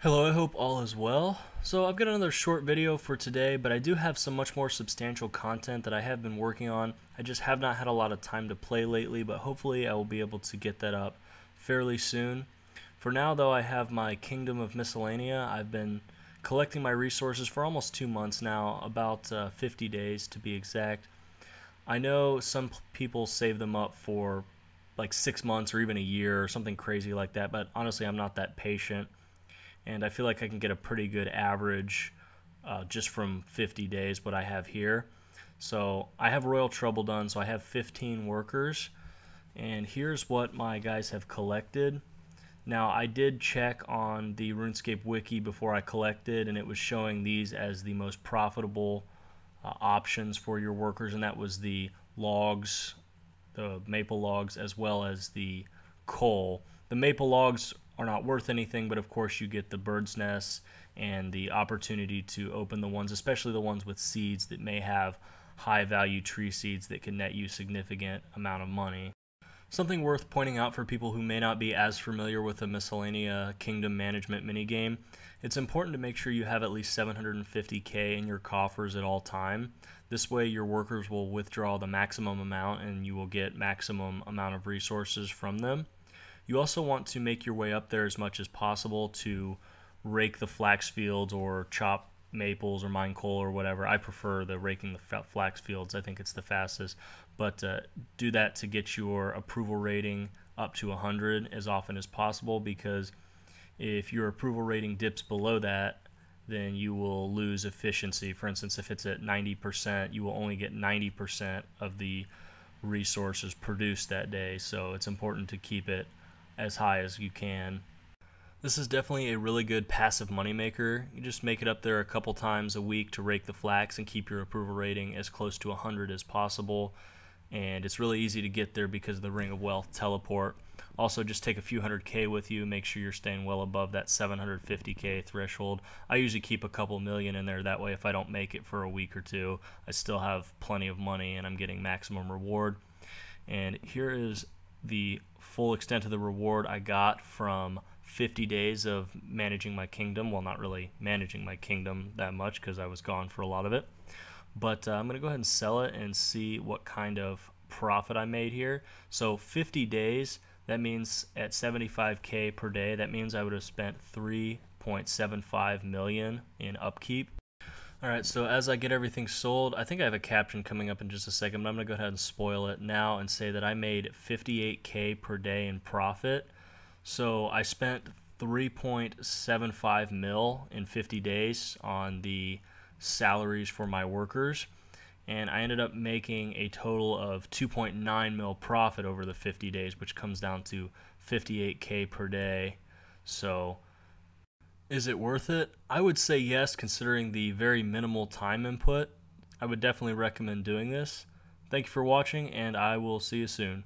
Hello, I hope all is well. So I've got another short video for today, but I do have some much more substantial content that I have been working on. I just have not had a lot of time to play lately, but hopefully I will be able to get that up fairly soon. For now though, I have my Kingdom of Miscellania. I've been collecting my resources for almost 2 months now, about 50 days to be exact. I know some people save them up for like 6 months or even a year or something crazy like that, but honestly I'm not that patient, and I feel like I can get a pretty good average just from 50 days what I have here. So I have Royal Trouble done, so I have 15 workers, and here's what my guys have collected. Now I did check on the RuneScape wiki before I collected, and it was showing these as the most profitable options for your workers, and that was the logs, the maple logs, as well as the coal. The maple logs are not worth anything, but of course you get the bird's nests and the opportunity to open the ones, especially the ones with seeds that may have high value tree seeds that can net you significant amount of money. Something worth pointing out for people who may not be as familiar with the Miscellanea Kingdom Management minigame, it's important to make sure you have at least 750k in your coffers at all time. This way your workers will withdraw the maximum amount and you will get maximum amount of resources from them. You also want to make your way up there as much as possible to rake the flax fields or chop maples or mine coal or whatever. I prefer the raking the flax fields. I think it's the fastest. But do that to get your approval rating up to 100 as often as possible, because if your approval rating dips below that, then you will lose efficiency. For instance, if it's at 90%, you will only get 90% of the resources produced that day. So it's important to keep it as high as you can. This is definitely a really good passive moneymaker. You just make it up there a couple times a week to rake the flax and keep your approval rating as close to 100 as possible. And it's really easy to get there because of the Ring of Wealth teleport. Also, just take a few 100k with you. Make sure you're staying well above that 750k threshold. I usually keep a couple million in there. That way, if I don't make it for a week or two, I still have plenty of money and I'm getting maximum reward. And here is the full extent of the reward I got from 50 days of managing my kingdom. Well, not really managing my kingdom that much because I was gone for a lot of it. But I'm going to go ahead and sell it and see what kind of profit I made here. So 50 days, that means at 75k per day, that means I would have spent 3.75 million in upkeep. Alright, so as I get everything sold, I think I have a caption coming up in just a second, but I'm going to go ahead and spoil it now and say that I made 58k per day in profit. So I spent 3.75 mil in 50 days on the salaries for my workers, and I ended up making a total of 2.9 mil profit over the 50 days, which comes down to 58k per day. So is it worth it? I would say yes, considering the very minimal time input. I would definitely recommend doing this. Thank you for watching, and I will see you soon.